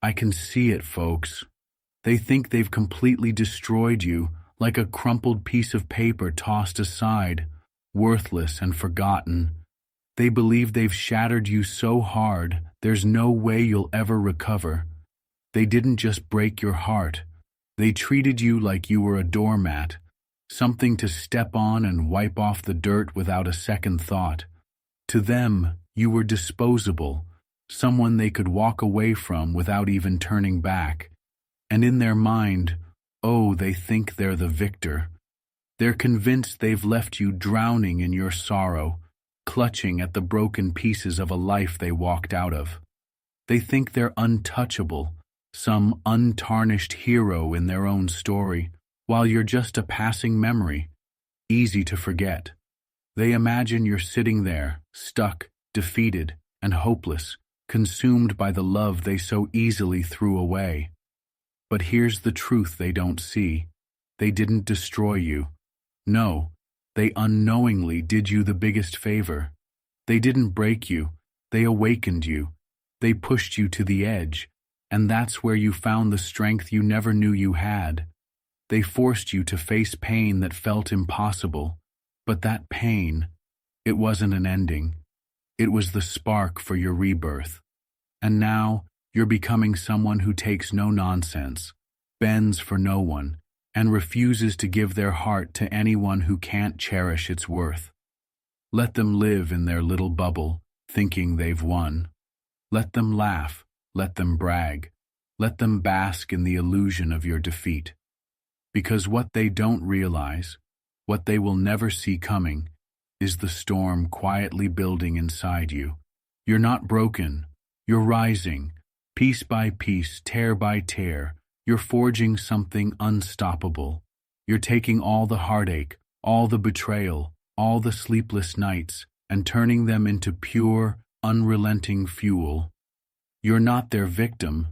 I can see it, folks. They think they've completely destroyed you, like a crumpled piece of paper tossed aside, worthless and forgotten. They believe they've shattered you so hard, there's no way you'll ever recover. They didn't just break your heart. They treated you like you were a doormat, something to step on and wipe off the dirt without a second thought. To them, you were disposable, someone they could walk away from without even turning back. And in their mind, oh, they think they're the victor. They're convinced they've left you drowning in your sorrow, clutching at the broken pieces of a life they walked out of. They think they're untouchable, some untarnished hero in their own story, while you're just a passing memory, easy to forget. They imagine you're sitting there, stuck, defeated, and hopeless, consumed by the love they so easily threw away. But here's the truth they don't see. They didn't destroy you. No, they unknowingly did you the biggest favor. They didn't break you, they awakened you. They pushed you to the edge, and that's where you found the strength you never knew you had. They forced you to face pain that felt impossible, but that pain, it wasn't an ending. It was the spark for your rebirth. And now, you're becoming someone who takes no nonsense, bends for no one, and refuses to give their heart to anyone who can't cherish its worth. Let them live in their little bubble, thinking they've won. Let them laugh, let them brag, let them bask in the illusion of your defeat. Because what they don't realize, what they will never see coming, is the storm quietly building inside you. You're not broken, you're rising. Piece by piece, tear by tear, you're forging something unstoppable. You're taking all the heartache, all the betrayal, all the sleepless nights, and turning them into pure, unrelenting fuel. You're not their victim.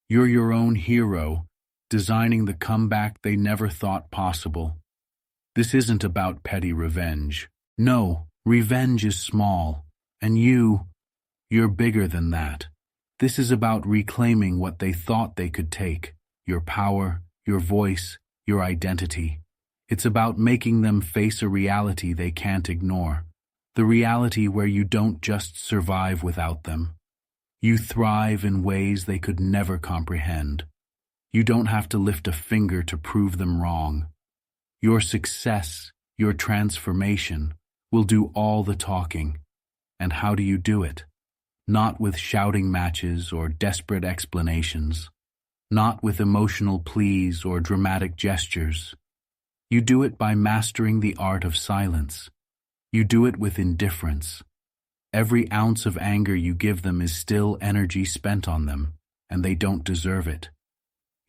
You're your own hero, designing the comeback they never thought possible. This isn't about petty revenge. No, revenge is small, and you're bigger than that. This is about reclaiming what they thought they could take, your power, your voice, your identity. It's about making them face a reality they can't ignore, the reality where you don't just survive without them. You thrive in ways they could never comprehend. You don't have to lift a finger to prove them wrong. Your success, your transformation, will do all the talking. And how do you do it? Not with shouting matches or desperate explanations, not with emotional pleas or dramatic gestures. You do it by mastering the art of silence. You do it with indifference. Every ounce of anger you give them is still energy spent on them, and they don't deserve it.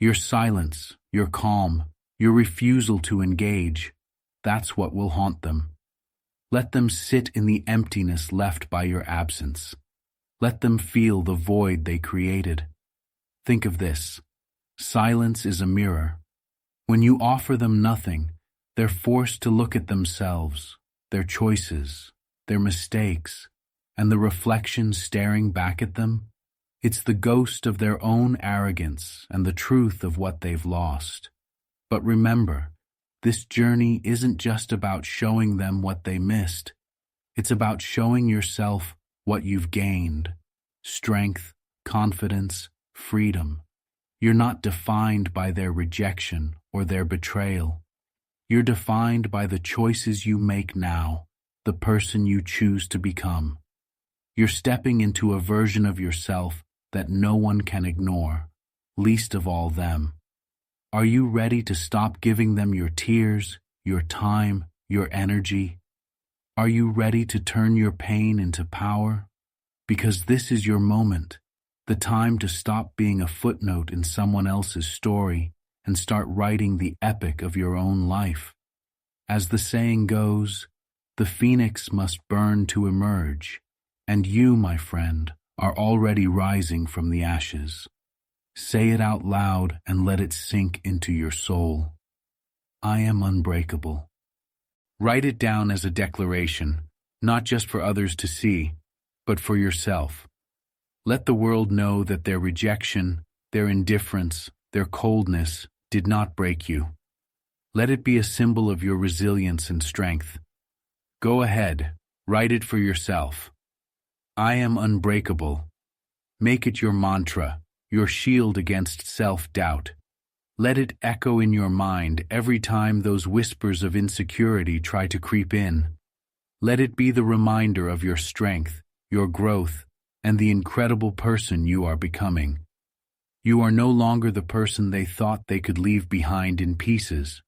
Your silence, your calm, your refusal to engage, that's what will haunt them. Let them sit in the emptiness left by your absence. Let them feel the void they created. Think of this. Silence is a mirror. When you offer them nothing, they're forced to look at themselves, their choices, their mistakes, and the reflection staring back at them. It's the ghost of their own arrogance and the truth of what they've lost. But remember, this journey isn't just about showing them what they missed. It's about showing yourself what you've gained: strength, confidence, freedom. You're not defined by their rejection or their betrayal. You're defined by the choices you make now, the person you choose to become. You're stepping into a version of yourself that no one can ignore, least of all them. Are you ready to stop giving them your tears, your time, your energy? Are you ready to turn your pain into power? Because this is your moment, the time to stop being a footnote in someone else's story and start writing the epic of your own life. As the saying goes, the phoenix must burn to emerge, and you, my friend, are already rising from the ashes. Say it out loud and let it sink into your soul. I am unbreakable. Write it down as a declaration, not just for others to see, but for yourself. Let the world know that their rejection, their indifference, their coldness did not break you. Let it be a symbol of your resilience and strength. Go ahead, write it for yourself. I am unbreakable. Make it your mantra, your shield against self-doubt. Let it echo in your mind every time those whispers of insecurity try to creep in. Let it be the reminder of your strength, your growth, and the incredible person you are becoming. You are no longer the person they thought they could leave behind in pieces.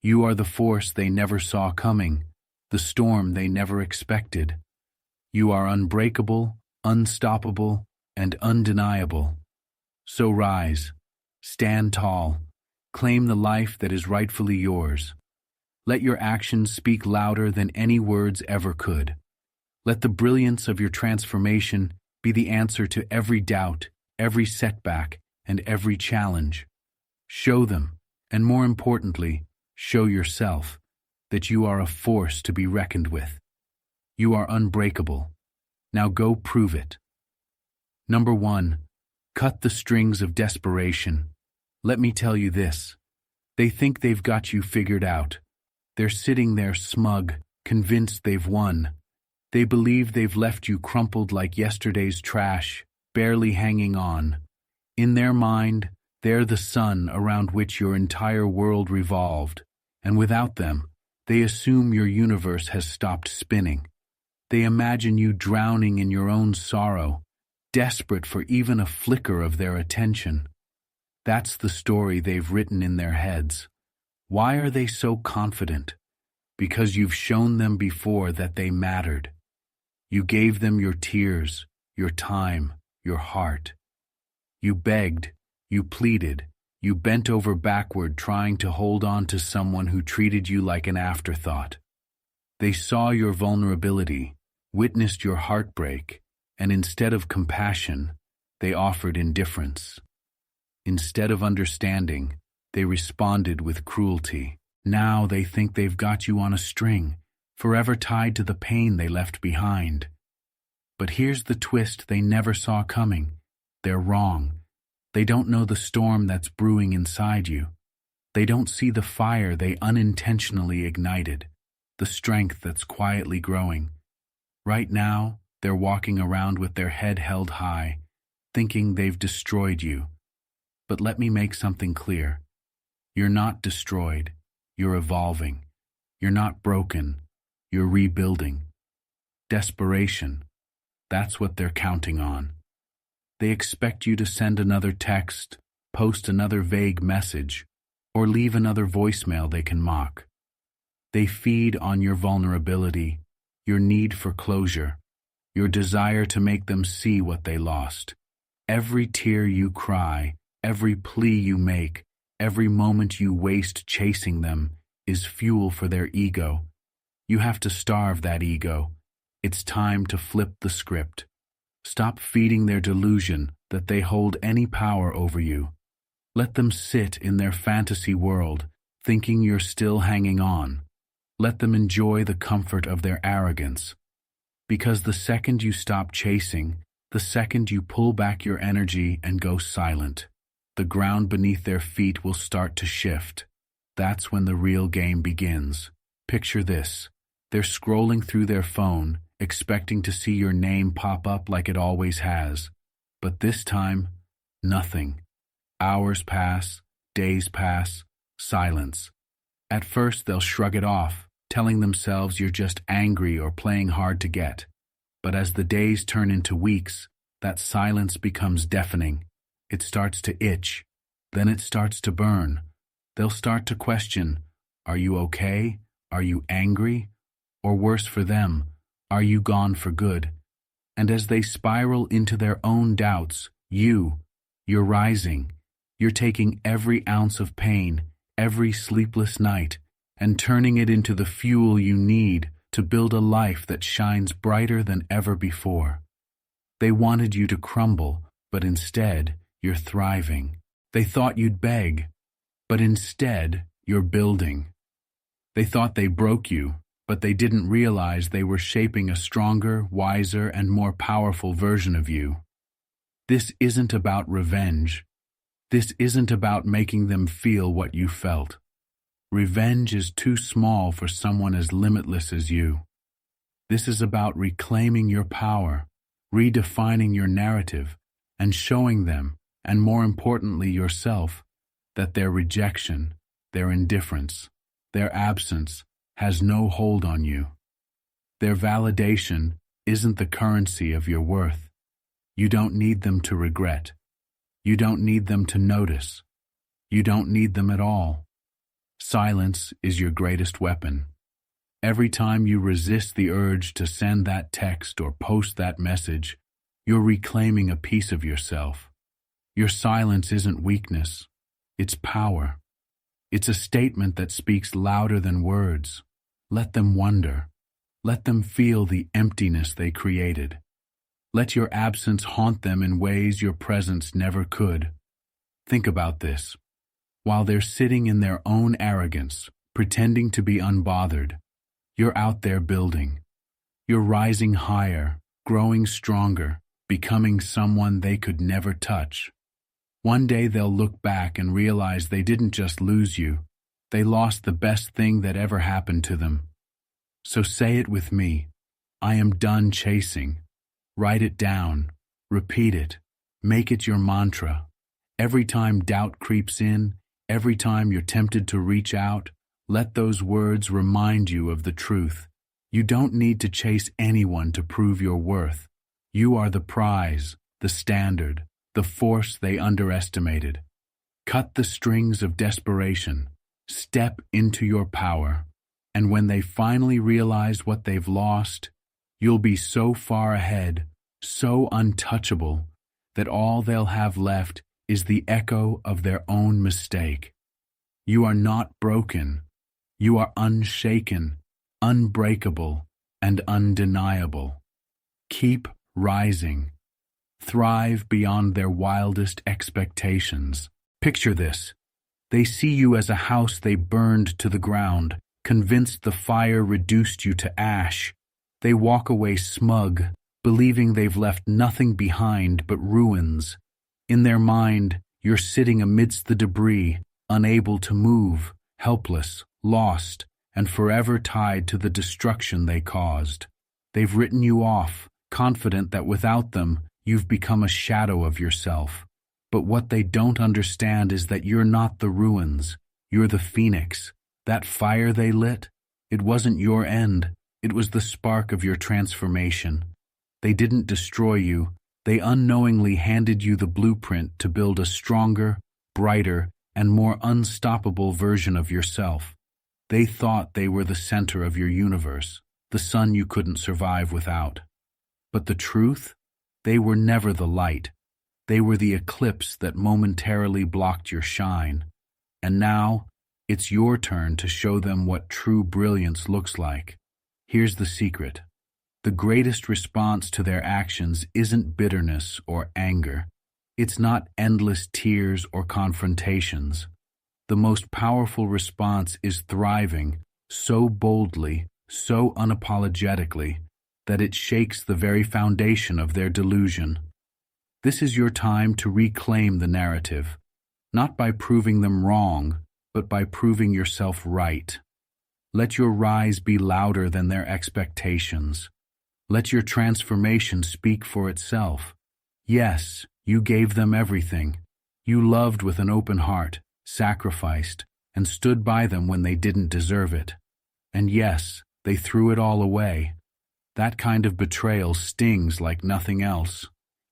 You are the force they never saw coming, the storm they never expected. You are unbreakable, unstoppable, and undeniable. So rise, stand tall, claim the life that is rightfully yours. Let your actions speak louder than any words ever could. Let the brilliance of your transformation be the answer to every doubt, every setback, and every challenge. Show them, and more importantly, show yourself, that you are a force to be reckoned with. You are unbreakable. Now go prove it. Number 1. Cut the strings of desperation. Let me tell you this. They think they've got you figured out. They're sitting there smug, convinced they've won. They believe they've left you crumpled like yesterday's trash, barely hanging on. In their mind, they're the sun around which your entire world revolved, and without them, they assume your universe has stopped spinning. They imagine you drowning in your own sorrow, desperate for even a flicker of their attention. That's the story they've written in their heads. Why are they so confident? Because you've shown them before that they mattered. You gave them your tears, your time, your heart. You begged, you pleaded, you bent over backward trying to hold on to someone who treated you like an afterthought. They saw your vulnerability, witnessed your heartbreak, and instead of compassion, they offered indifference. Instead of understanding, they responded with cruelty. Now they think they've got you on a string, forever tied to the pain they left behind. But here's the twist they never saw coming. They're wrong. They don't know the storm that's brewing inside you. They don't see the fire they unintentionally ignited, the strength that's quietly growing. Right now, they're walking around with their head held high, thinking they've destroyed you. But let me make something clear. You're not destroyed. You're evolving. You're not broken. You're rebuilding. Desperation. That's what they're counting on. They expect you to send another text, post another vague message, or leave another voicemail they can mock. They feed on your vulnerability, your need for closure, your desire to make them see what they lost. Every tear you cry, every plea you make, every moment you waste chasing them is fuel for their ego. You have to starve that ego. It's time to flip the script. Stop feeding their delusion that they hold any power over you. Let them sit in their fantasy world, thinking you're still hanging on. Let them enjoy the comfort of their arrogance. Because the second you stop chasing, the second you pull back your energy and go silent, the ground beneath their feet will start to shift. That's when the real game begins. Picture this. They're scrolling through their phone, expecting to see your name pop up like it always has. But this time, nothing. Hours pass, days pass, silence. At first they'll shrug it off, telling themselves you're just angry or playing hard to get. But as the days turn into weeks, that silence becomes deafening. It starts to itch, then it starts to burn. They'll start to question, are you okay? Are you angry? Or worse for them, are you gone for good? And as they spiral into their own doubts, you're rising. You're taking every ounce of pain, every sleepless night, and turning it into the fuel you need to build a life that shines brighter than ever before. They wanted you to crumble, but instead, you're thriving. They thought you'd beg, but instead, you're building. They thought they broke you, but they didn't realize they were shaping a stronger, wiser, and more powerful version of you. This isn't about revenge. This isn't about making them feel what you felt. Revenge is too small for someone as limitless as you. This is about reclaiming your power, redefining your narrative, and showing them, and more importantly yourself, that their rejection, their indifference, their absence has no hold on you. Their validation isn't the currency of your worth. You don't need them to regret. You don't need them to notice. You don't need them at all. Silence is your greatest weapon. Every time you resist the urge to send that text or post that message, you're reclaiming a piece of yourself. Your silence isn't weakness. It's power. It's a statement that speaks louder than words. Let them wonder. Let them feel the emptiness they created. Let your absence haunt them in ways your presence never could. Think about this. While they're sitting in their own arrogance, pretending to be unbothered, you're out there building. You're rising higher, growing stronger, becoming someone they could never touch. One day they'll look back and realize they didn't just lose you, they lost the best thing that ever happened to them. So say it with me. I am done chasing. Write it down. Repeat it. Make it your mantra. Every time doubt creeps in, every time you're tempted to reach out, let those words remind you of the truth. You don't need to chase anyone to prove your worth. You are the prize, the standard, the force they underestimated. Cut the strings of desperation. Step into your power. And when they finally realize what they've lost, you'll be so far ahead, so untouchable, that all they'll have left is the echo of their own mistake. You are not broken. You are unshaken, unbreakable, and undeniable. Keep rising. Thrive beyond their wildest expectations. Picture this. They see you as a house they burned to the ground, convinced the fire reduced you to ash. They walk away smug, believing they've left nothing behind but ruins. In their mind, you're sitting amidst the debris, unable to move, helpless, lost, and forever tied to the destruction they caused. They've written you off, confident that without them, you've become a shadow of yourself. But what they don't understand is that you're not the ruins, you're the phoenix. That fire they lit, it wasn't your end, it was the spark of your transformation. They didn't destroy you, they unknowingly handed you the blueprint to build a stronger, brighter, and more unstoppable version of yourself. They thought they were the center of your universe, the sun you couldn't survive without. But the truth? They were never the light. They were the eclipse that momentarily blocked your shine. And now, it's your turn to show them what true brilliance looks like. Here's the secret. The greatest response to their actions isn't bitterness or anger. It's not endless tears or confrontations. The most powerful response is thriving so boldly, so unapologetically, that it shakes the very foundation of their delusion. This is your time to reclaim the narrative, not by proving them wrong, but by proving yourself right. Let your rise be louder than their expectations. Let your transformation speak for itself. Yes, you gave them everything. You loved with an open heart, sacrificed, and stood by them when they didn't deserve it. And yes, they threw it all away. That kind of betrayal stings like nothing else.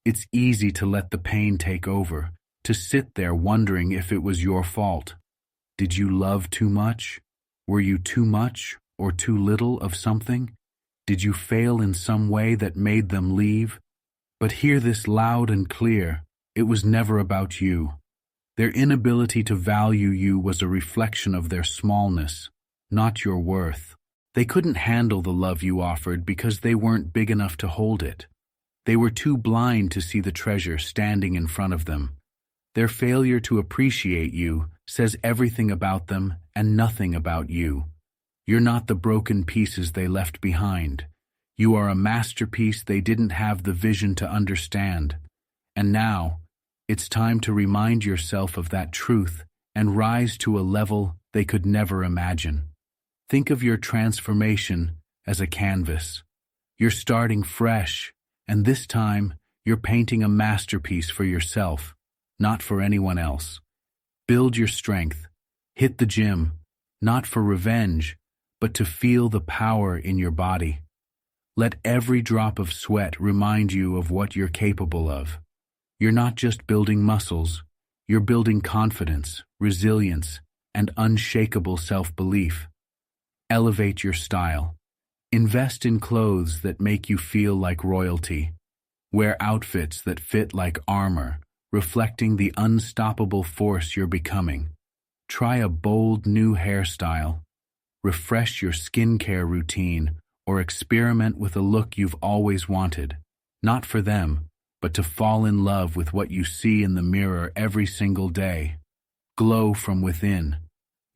It's easy to let the pain take over, to sit there wondering if it was your fault. Did you love too much? Were you too much or too little of something? Did you fail in some way that made them leave? But hear this loud and clear. It was never about you. Their inability to value you was a reflection of their smallness, not your worth. They couldn't handle the love you offered because they weren't big enough to hold it. They were too blind to see the treasure standing in front of them. Their failure to appreciate you says everything about them and nothing about you. You're not the broken pieces they left behind. You are a masterpiece they didn't have the vision to understand. And now, It's time to remind yourself of that truth and rise to a level they could never imagine. Think of your transformation as a canvas. You're starting fresh, and this time you're painting a masterpiece for yourself, not for anyone else. Build your strength. Hit the gym, not for revenge, but to feel the power in your body. Let every drop of sweat remind you of what you're capable of. You're not just building muscles, you're building confidence, resilience, and unshakable self-belief. Elevate your style. Invest in clothes that make you feel like royalty. Wear outfits that fit like armor, reflecting the unstoppable force you're becoming. Try a bold new hairstyle. Refresh your skincare routine or experiment with a look you've always wanted, not for them, but to fall in love with what you see in the mirror every single day. Glow from within.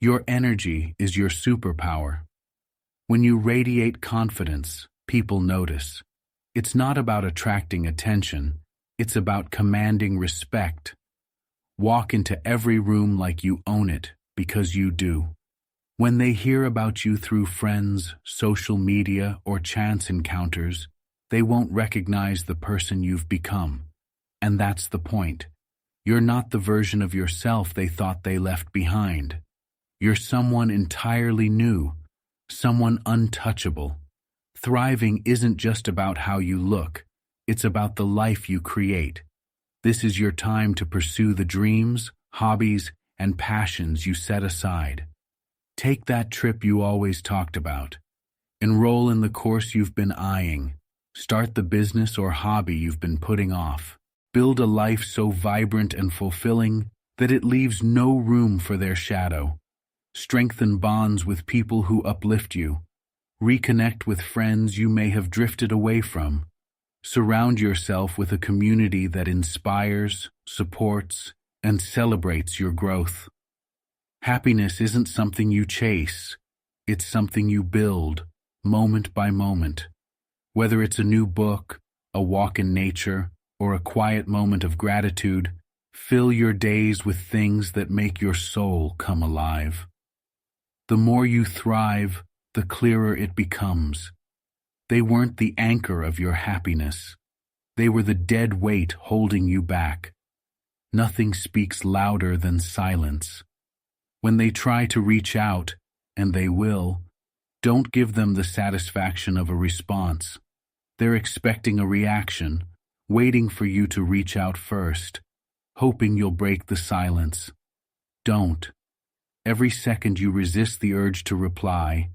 Your energy is your superpower. When you radiate confidence, people notice. It's not about attracting attention, it's about commanding respect. Walk into every room like you own it, because you do. When they hear about you through friends, social media, or chance encounters, they won't recognize the person you've become. And that's the point. You're not the version of yourself they thought they left behind. You're someone entirely new, someone untouchable. Thriving isn't just about how you look, it's about the life you create. This is your time to pursue the dreams, hobbies, and passions you set aside. Take that trip you always talked about. Enroll in the course you've been eyeing. Start the business or hobby you've been putting off. Build a life so vibrant and fulfilling that it leaves no room for their shadow. Strengthen bonds with people who uplift you. Reconnect with friends you may have drifted away from. Surround yourself with a community that inspires, supports, and celebrates your growth. Happiness isn't something you chase. It's something you build, moment by moment. Whether it's a new book, a walk in nature, or a quiet moment of gratitude, fill your days with things that make your soul come alive. The more you thrive, the clearer it becomes. They weren't the anchor of your happiness. They were the dead weight holding you back. Nothing speaks louder than silence. When they try to reach out, and they will, don't give them the satisfaction of a response. They're expecting a reaction, waiting for you to reach out first, hoping you'll break the silence. Don't. Every second you resist the urge to reply,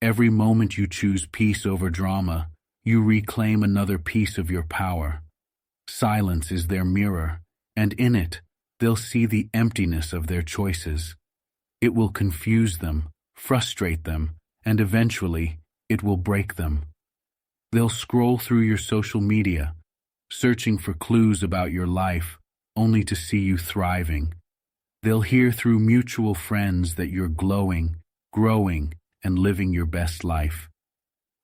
every moment you choose peace over drama, you reclaim another piece of your power. Silence is their mirror, and in it, they'll see the emptiness of their choices. It will confuse them, frustrate them, and eventually, it will break them. They'll scroll through your social media, searching for clues about your life, only to see you thriving. They'll hear through mutual friends that you're glowing, growing, and living your best life.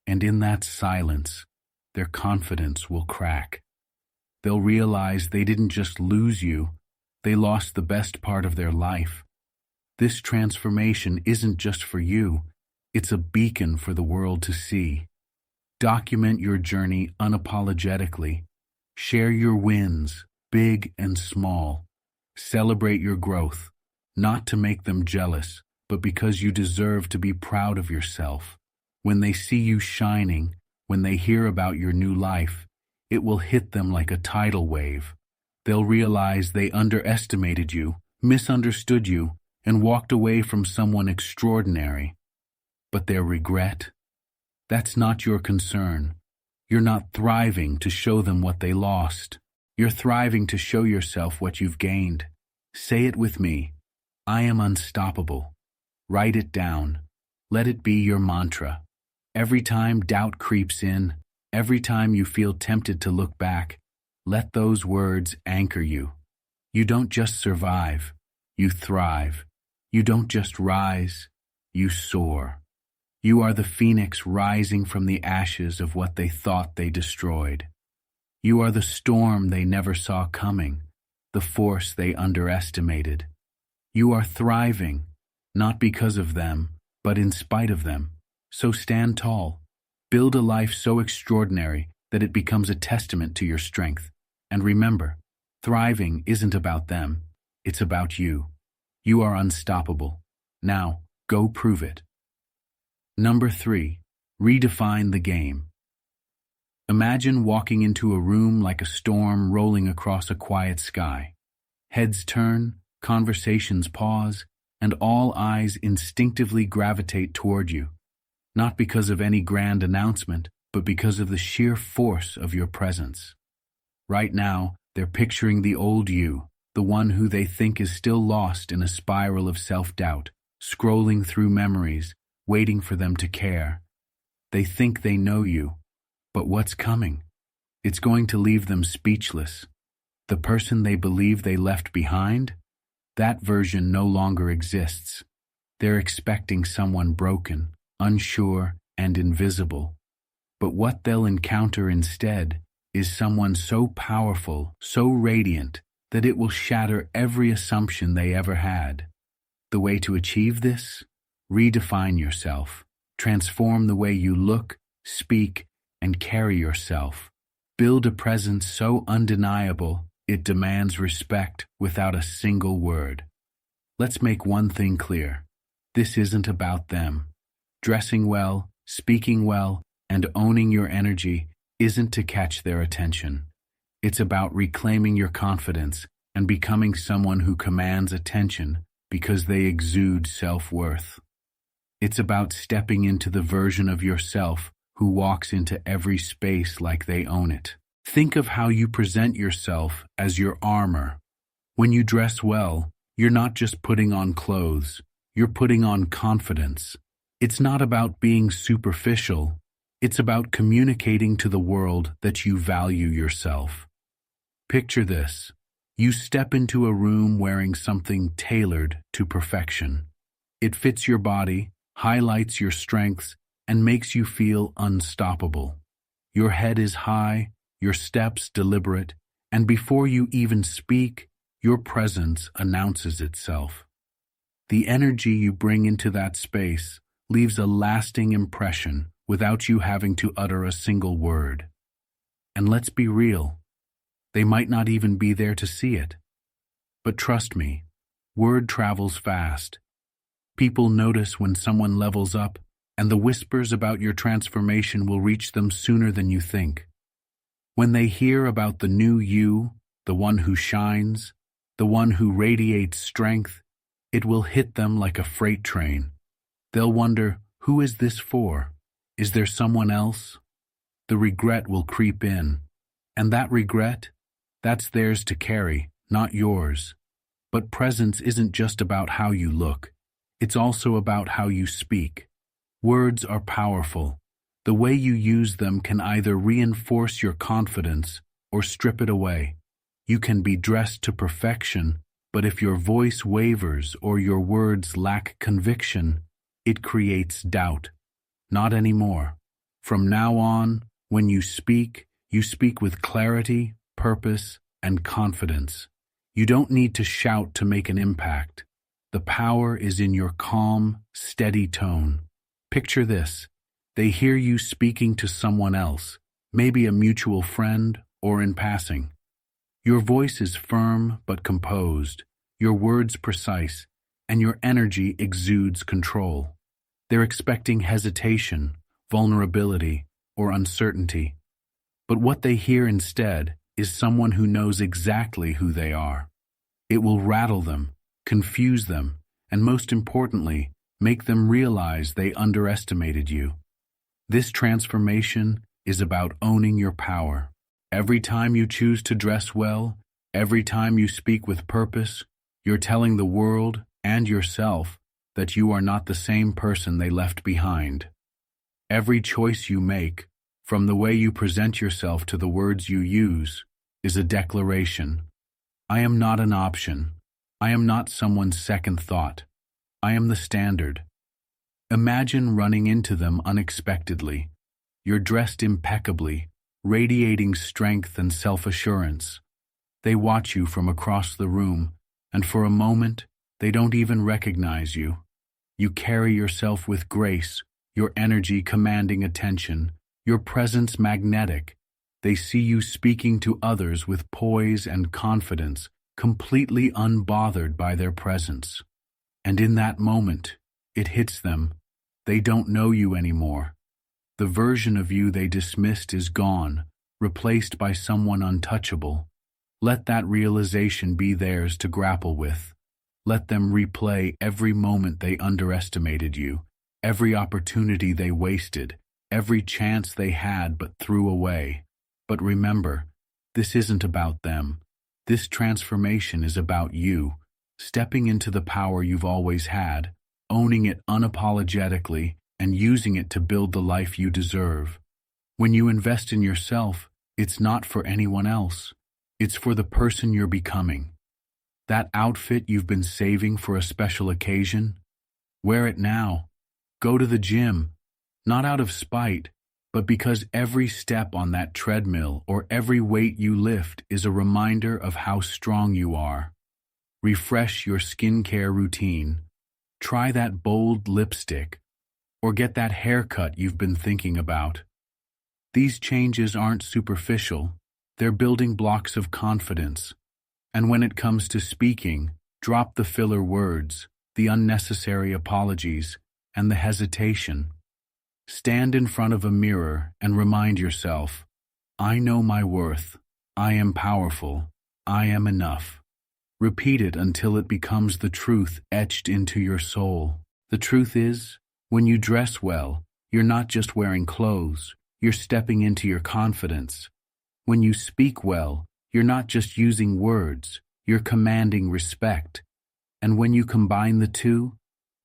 And in that silence, their confidence will crack. They'll realize they didn't just lose you, they lost the best part of their life. This transformation isn't just for you, it's a beacon for the world to see. Document your journey unapologetically. Share your wins, big and small. Celebrate your growth, not to make them jealous, but because you deserve to be proud of yourself. When they see you shining, when they hear about your new life, it will hit them like a tidal wave. They'll realize they underestimated you, misunderstood you, and walked away from someone extraordinary. But their regret? That's not your concern. You're not thriving to show them what they lost. You're thriving to show yourself what you've gained. Say it with me. I am unstoppable. Write it down. Let it be your mantra. Every time doubt creeps in, every time you feel tempted to look back, let those words anchor you. You don't just survive, you thrive. You don't just rise, you soar. You are the phoenix rising from the ashes of what they thought they destroyed. You are the storm they never saw coming, the force they underestimated. You are thriving, not because of them, but in spite of them. So stand tall. Build a life so extraordinary that it becomes a testament to your strength. And remember, thriving isn't about them, it's about you. You are unstoppable. Now, go prove it. Number 3. Redefine the game. Imagine walking into a room like a storm rolling across a quiet sky. Heads turn, conversations pause, and all eyes instinctively gravitate toward you, not because of any grand announcement, but because of the sheer force of your presence. Right now, they're picturing the old you, the one who they think is still lost in a spiral of self-doubt, scrolling through memories, waiting for them to care. They think they know you, but what's coming? It's going to leave them speechless. The person they believe they left behind? That version no longer exists. They're expecting someone broken, unsure, and invisible. But what they'll encounter instead is someone so powerful, so radiant, that it will shatter every assumption they ever had. The way to achieve this? Redefine yourself. Transform the way you look, speak, and carry yourself. Build a presence so undeniable it demands respect without a single word. Let's make one thing clear. This isn't about them. Dressing well, speaking well, and owning your energy isn't to catch their attention. It's about reclaiming your confidence and becoming someone who commands attention because they exude self-worth. It's about stepping into the version of yourself who walks into every space like they own it. Think of how you present yourself as your armor. When you dress well, you're not just putting on clothes, you're putting on confidence. It's not about being superficial, it's about communicating to the world that you value yourself. Picture this. You step into a room wearing something tailored to perfection. It fits your body, highlights your strengths, and makes you feel unstoppable. Your head is high, your steps deliberate, and before you even speak, your presence announces itself. The energy you bring into that space leaves a lasting impression without you having to utter a single word. And let's be real, they might not even be there to see it. But trust me, word travels fast. People notice when someone levels up, and the whispers about your transformation will reach them sooner than you think. When they hear about the new you, the one who shines, the one who radiates strength, it will hit them like a freight train. They'll wonder, who is this for? Is there someone else? The regret will creep in. And that regret, that's theirs to carry, not yours. But presence isn't just about how you look. It's also about how you speak. Words are powerful. The way you use them can either reinforce your confidence or strip it away. You can be dressed to perfection, but if your voice wavers or your words lack conviction, it creates doubt. Not anymore. From now on, when you speak with clarity, purpose, and confidence. You don't need to shout to make an impact. The power is in your calm, steady tone. Picture this. They hear you speaking to someone else, maybe a mutual friend or in passing. Your voice is firm but composed, your words precise, and your energy exudes control. They're expecting hesitation, vulnerability, or uncertainty. But what they hear instead is someone who knows exactly who they are. It will rattle them, confuse them, and most importantly, make them realize they underestimated you. This transformation is about owning your power. Every time you choose to dress well, every time you speak with purpose, you're telling the world and yourself that you are not the same person they left behind. Every choice you make, from the way you present yourself to the words you use, is a declaration. I am not an option. I am not someone's second thought. I am the standard. Imagine running into them unexpectedly. You're dressed impeccably, radiating strength and self-assurance. They watch you from across the room, and for a moment, they don't even recognize you. You carry yourself with grace, your energy commanding attention, your presence magnetic. They see you speaking to others with poise and confidence, completely unbothered by their presence. And in that moment, it hits them. They don't know you anymore. The version of you they dismissed is gone, replaced by someone untouchable. Let that realization be theirs to grapple with. Let them replay every moment they underestimated you, every opportunity they wasted, every chance they had but threw away. But remember, this isn't about them. This transformation is about you, stepping into the power you've always had, owning it unapologetically, and using it to build the life you deserve. When you invest in yourself, it's not for anyone else. It's for the person you're becoming. That outfit you've been saving for a special occasion? Wear it now. Go to the gym, not out of spite, but because every step on that treadmill or every weight you lift is a reminder of how strong you are. Refresh your skincare routine. Try that bold lipstick, or get that haircut you've been thinking about. These changes aren't superficial. They're building blocks of confidence. And when it comes to speaking, drop the filler words, the unnecessary apologies, and the hesitation. Stand in front of a mirror and remind yourself, I know my worth, I am powerful, I am enough. Repeat it until it becomes the truth etched into your soul. The truth is, when you dress well, you're not just wearing clothes, you're stepping into your confidence. When you speak well, you're not just using words, you're commanding respect. And when you combine the two,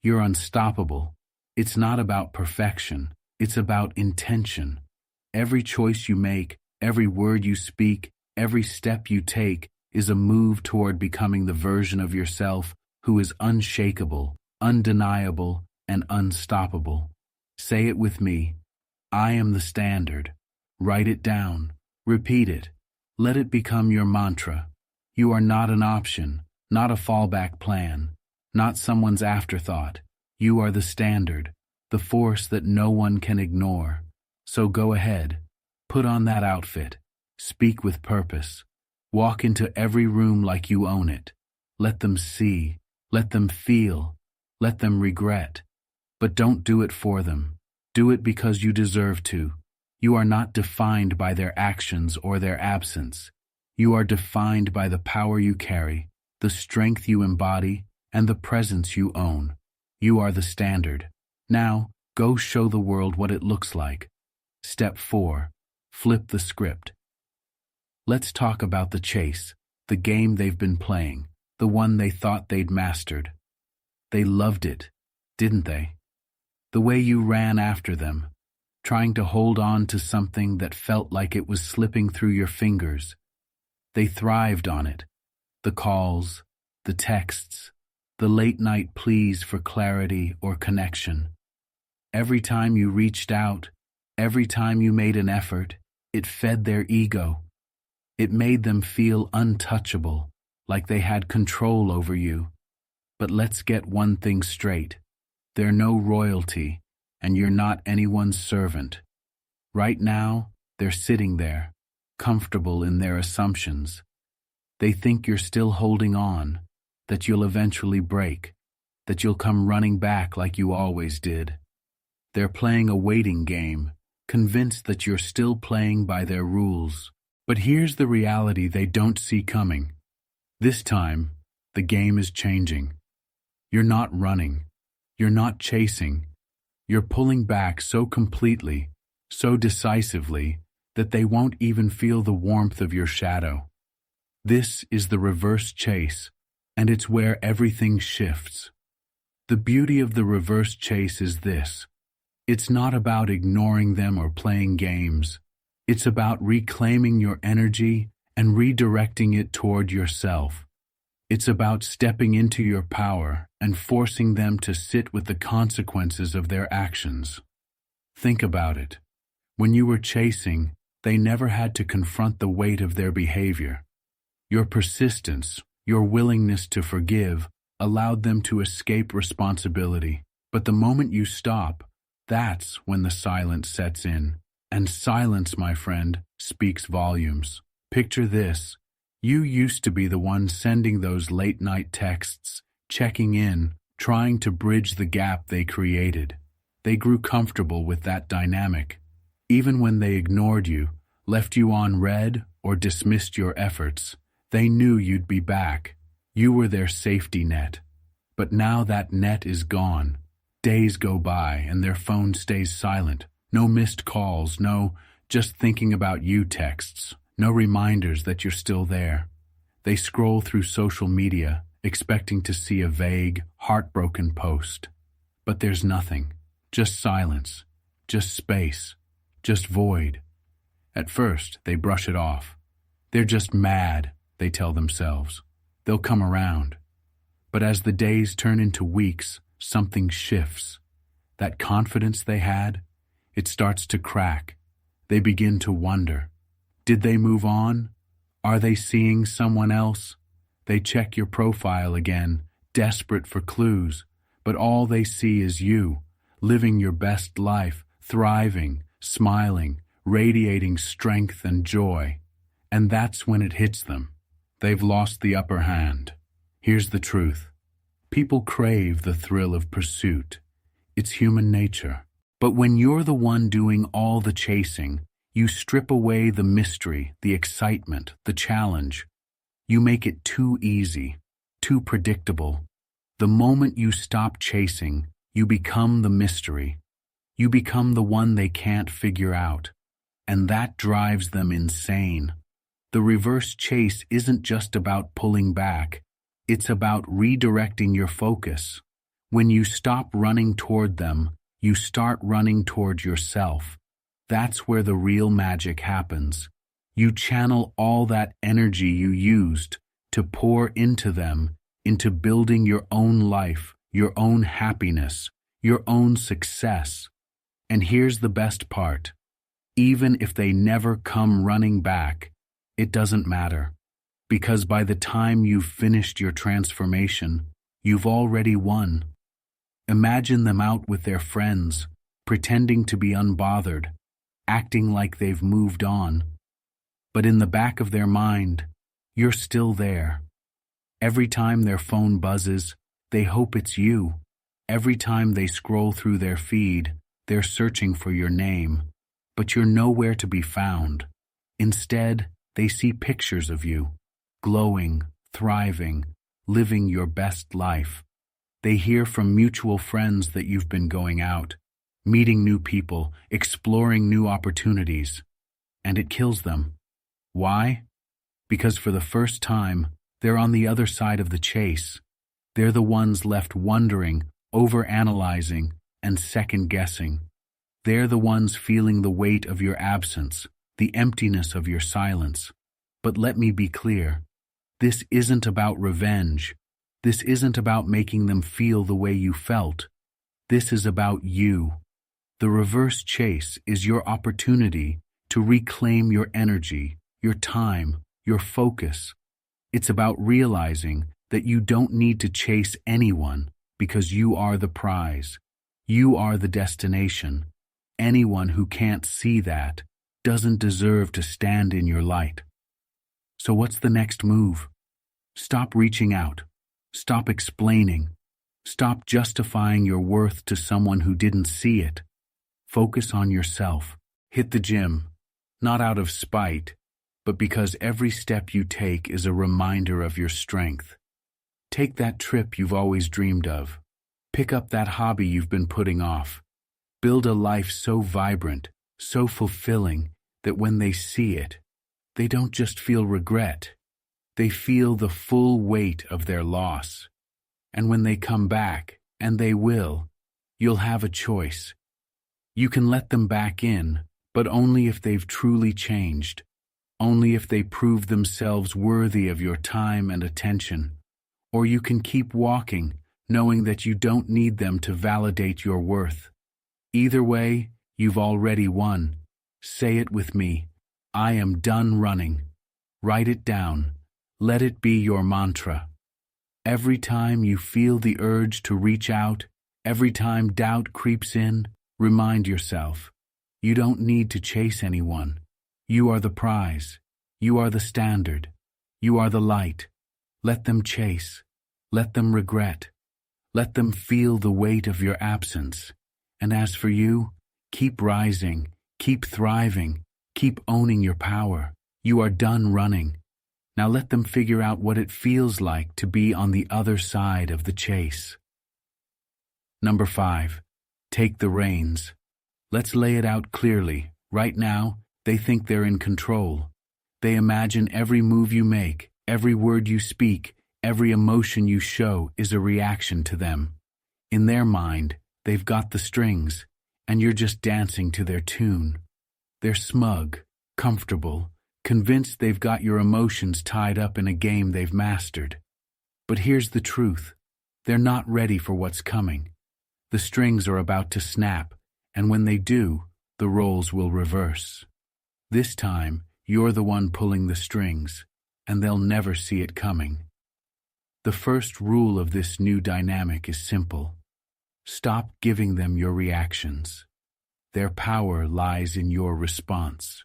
you're unstoppable. It's not about perfection, it's about intention. Every choice you make, every word you speak, every step you take is a move toward becoming the version of yourself who is unshakable, undeniable, and unstoppable. Say it with me. I am the standard. Write it down. Repeat it. Let it become your mantra. You are not an option, not a fallback plan, not someone's afterthought. You are the standard, the force that no one can ignore. So go ahead, put on that outfit, speak with purpose, walk into every room like you own it. Let them see, let them feel, let them regret. But don't do it for them. Do it because you deserve to. You are not defined by their actions or their absence. You are defined by the power you carry, the strength you embody, and the presence you own. You are the standard. Now, go show the world what it looks like. Step 4. Flip the script. Let's talk about the chase, the game they've been playing, the one they thought they'd mastered. They loved it, didn't they? The way you ran after them, trying to hold on to something that felt like it was slipping through your fingers. They thrived on it. The calls, the texts, the late-night pleas for clarity or connection. Every time you reached out, every time you made an effort, it fed their ego. It made them feel untouchable, like they had control over you. But let's get one thing straight. They're no royalty, and you're not anyone's servant. Right now, they're sitting there, comfortable in their assumptions. They think you're still holding on, that you'll eventually break, that you'll come running back like you always did. They're playing a waiting game, convinced that you're still playing by their rules. But here's the reality they don't see coming. This time, the game is changing. You're not running. You're not chasing. You're pulling back so completely, so decisively, that they won't even feel the warmth of your shadow. This is the reverse chase, and it's where everything shifts. The beauty of the reverse chase is this. It's not about ignoring them or playing games. It's about reclaiming your energy and redirecting it toward yourself. It's about stepping into your power and forcing them to sit with the consequences of their actions. Think about it. When you were chasing, they never had to confront the weight of their behavior. Your persistence, your willingness to forgive, allowed them to escape responsibility. But the moment you stop, that's when the silence sets in. And silence, my friend, speaks volumes. Picture this. You used to be the one sending those late-night texts, checking in, trying to bridge the gap they created. They grew comfortable with that dynamic. Even when they ignored you, left you on red, or dismissed your efforts, they knew you'd be back. You were their safety net. But now that net is gone. Days go by and their phone stays silent. No missed calls, no just thinking about you texts, no reminders that you're still there. They scroll through social media, expecting to see a vague, heartbroken post. But there's nothing. Just silence. Just space. Just void. At first, they brush it off. They're just mad, they tell themselves. They'll come around. But as the days turn into weeks, something shifts. That confidence they had, it starts to crack. They begin to wonder. Did they move on? Are they seeing someone else? They check your profile again, desperate for clues, but all they see is you, living your best life, thriving, smiling, radiating strength and joy. And that's when it hits them. They've lost the upper hand. Here's the truth. People crave the thrill of pursuit. It's human nature. But when you're the one doing all the chasing, you strip away the mystery, the excitement, the challenge. You make it too easy, too predictable. The moment you stop chasing, you become the mystery. You become the one they can't figure out. And that drives them insane. The reverse chase isn't just about pulling back. It's about redirecting your focus. When you stop running toward them, you start running toward yourself. That's where the real magic happens. You channel all that energy you used to pour into them, into building your own life, your own happiness, your own success. And here's the best part. Even if they never come running back, it doesn't matter. Because by the time you've finished your transformation, you've already won. Imagine them out with their friends, pretending to be unbothered, acting like they've moved on. But in the back of their mind, you're still there. Every time their phone buzzes, they hope it's you. Every time they scroll through their feed, they're searching for your name. But you're nowhere to be found. Instead, they see pictures of you, glowing, thriving, living your best life. They hear from mutual friends that you've been going out, meeting new people, exploring new opportunities. And it kills them. Why? Because for the first time, they're on the other side of the chase. They're the ones left wondering, overanalyzing, and second-guessing. They're the ones feeling the weight of your absence, the emptiness of your silence. But let me be clear. This isn't about revenge. This isn't about making them feel the way you felt. This is about you. The reverse chase is your opportunity to reclaim your energy, your time, your focus. It's about realizing that you don't need to chase anyone because you are the prize. You are the destination. Anyone who can't see that doesn't deserve to stand in your light. So what's the next move? Stop reaching out. Stop explaining. Stop justifying your worth to someone who didn't see it. Focus on yourself. Hit the gym, not out of spite, but because every step you take is a reminder of your strength. Take that trip you've always dreamed of. Pick up that hobby you've been putting off. Build a life so vibrant, so fulfilling, that when they see it, they don't just feel regret. They feel the full weight of their loss. And when they come back, and they will, you'll have a choice. You can let them back in, but only if they've truly changed. Only if they prove themselves worthy of your time and attention. Or you can keep walking, knowing that you don't need them to validate your worth. Either way, you've already won. Say it with me. I am done running. Write it down. Let it be your mantra. Every time you feel the urge to reach out, every time doubt creeps in, remind yourself, you don't need to chase anyone. You are the prize. You are the standard. You are the light. Let them chase. Let them regret. Let them feel the weight of your absence. And as for you, keep rising, keep thriving, keep owning your power. You are done running. Now let them figure out what it feels like to be on the other side of the chase. Number 5. Take the reins. Let's lay it out clearly. Right now, they think they're in control. They imagine every move you make, every word you speak, every emotion you show is a reaction to them. In their mind, they've got the strings, and you're just dancing to their tune. They're smug, comfortable, convinced they've got your emotions tied up in a game they've mastered. But here's the truth. They're not ready for what's coming. The strings are about to snap, and when they do, the roles will reverse. This time, you're the one pulling the strings, and they'll never see it coming. The first rule of this new dynamic is simple. Stop giving them your reactions. Their power lies in your response.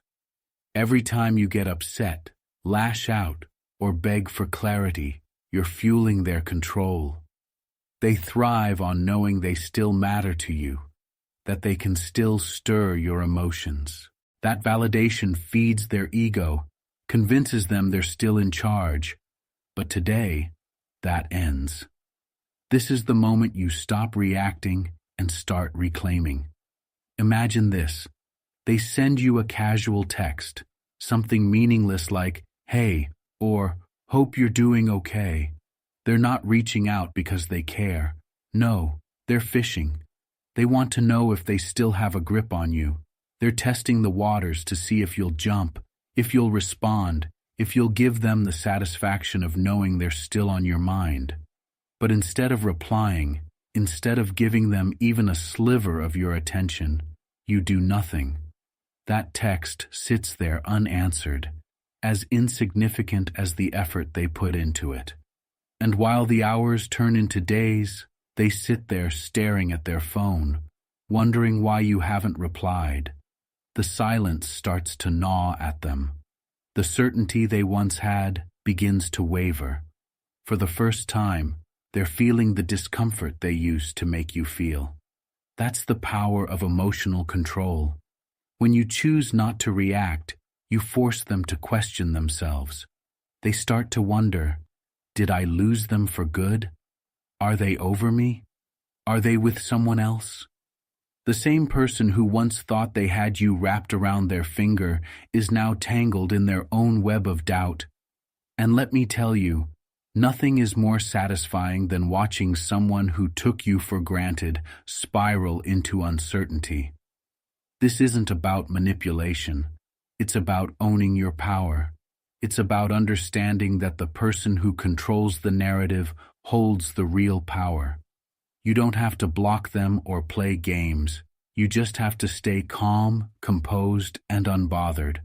Every time you get upset, lash out, or beg for clarity, you're fueling their control. They thrive on knowing they still matter to you, that they can still stir your emotions. That validation feeds their ego, convinces them they're still in charge. But today, that ends. This is the moment you stop reacting and start reclaiming. Imagine this. They send you a casual text, something meaningless like, "Hey," or "Hope you're doing okay." They're not reaching out because they care. No, they're fishing. They want to know if they still have a grip on you. They're testing the waters to see if you'll jump, if you'll respond, if you'll give them the satisfaction of knowing they're still on your mind. But instead of replying, instead of giving them even a sliver of your attention, you do nothing. That text sits there unanswered, as insignificant as the effort they put into it. And while the hours turn into days, they sit there staring at their phone, wondering why you haven't replied. The silence starts to gnaw at them. The certainty they once had begins to waver. For the first time, they're feeling the discomfort they used to make you feel. That's the power of emotional control. When you choose not to react, you force them to question themselves. They start to wonder, did I lose them for good? Are they over me? Are they with someone else? The same person who once thought they had you wrapped around their finger is now tangled in their own web of doubt. And let me tell you, nothing is more satisfying than watching someone who took you for granted spiral into uncertainty. This isn't about manipulation. It's about owning your power. It's about understanding that the person who controls the narrative holds the real power. You don't have to block them or play games. You just have to stay calm, composed, and unbothered.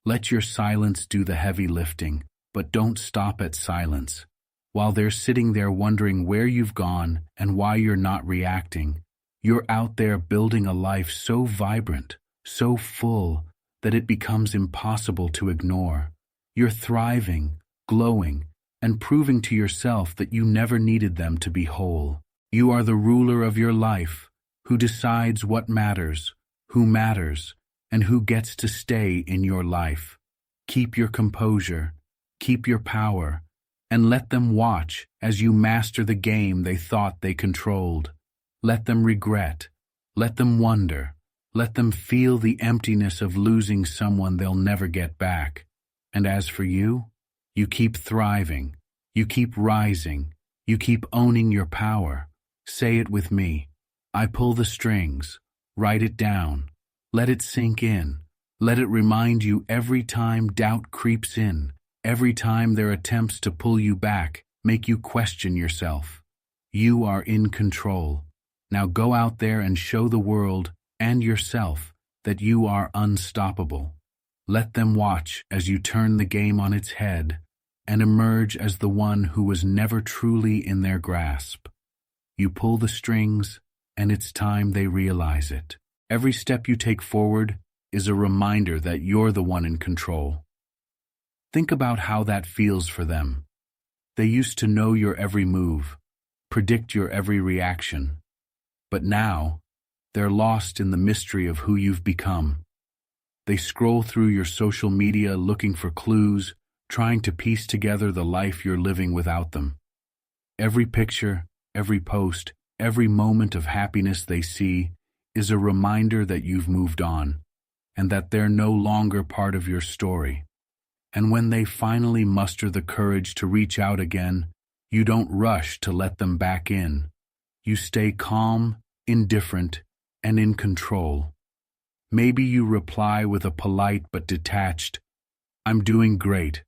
Let your silence do the heavy lifting, but don't stop at silence. While they're sitting there wondering where you've gone and why you're not reacting, you're out there building a life so vibrant, so full, that it becomes impossible to ignore. You're thriving, glowing, and proving to yourself that you never needed them to be whole. You are the ruler of your life, who decides what matters, who matters, and who gets to stay in your life. Keep your composure, keep your power, and let them watch as you master the game they thought they controlled. Let them regret, let them wonder, let them feel the emptiness of losing someone they'll never get back. And as for you, you keep thriving, you keep rising, you keep owning your power. Say it with me. I pull the strings. Write it down. Let it sink in. Let it remind you every time doubt creeps in, every time their attempts to pull you back make you question yourself. You are in control. Now go out there and show the world and yourself that you are unstoppable. Let them watch as you turn the game on its head. and emerge as the one who was never truly in their grasp. You pull the strings, and it's time they realize it. Every step you take forward is a reminder that you're the one in control. Think about how that feels for them. They used to know your every move, predict your every reaction. But now, they're lost in the mystery of who you've become. They scroll through your social media looking for clues, trying to piece together the life you're living without them. Every picture, every post, every moment of happiness they see is a reminder that you've moved on, and that they're no longer part of your story. And when they finally muster the courage to reach out again, you don't rush to let them back in. You stay calm, indifferent, and in control. Maybe you reply with a polite but detached, "I'm doing great.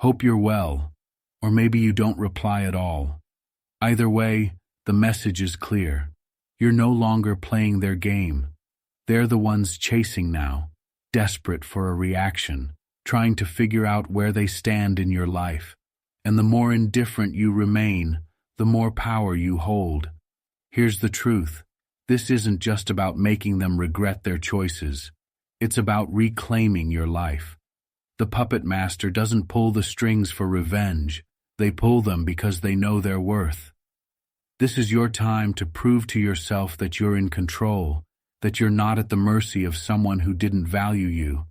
Hope you're well." Or maybe you don't reply at all. Either way, the message is clear. You're no longer playing their game. They're the ones chasing now, desperate for a reaction, trying to figure out where they stand in your life. And the more indifferent you remain, the more power you hold. Here's the truth. This isn't just about making them regret their choices. It's about reclaiming your life. The puppet master doesn't pull the strings for revenge. They pull them because they know their worth. This is your time to prove to yourself that you're in control, that you're not at the mercy of someone who didn't value you.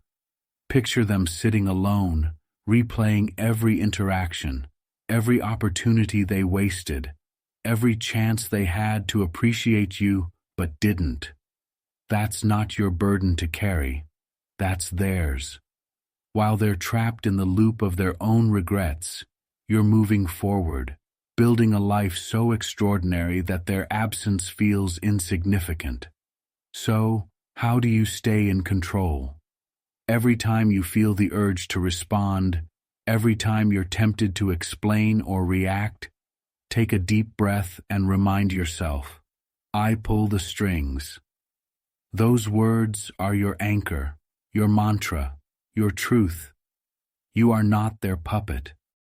Picture them sitting alone, replaying every interaction, every opportunity they wasted, every chance they had to appreciate you but didn't. That's not your burden to carry. That's theirs. While they're trapped in the loop of their own regrets, you're moving forward, building a life so extraordinary that their absence feels insignificant. So, how do you stay in control? Every time you feel the urge to respond, every time you're tempted to explain or react, take a deep breath and remind yourself, "I pull the strings." Those words are your anchor, your mantra, your truth. You are not their puppet.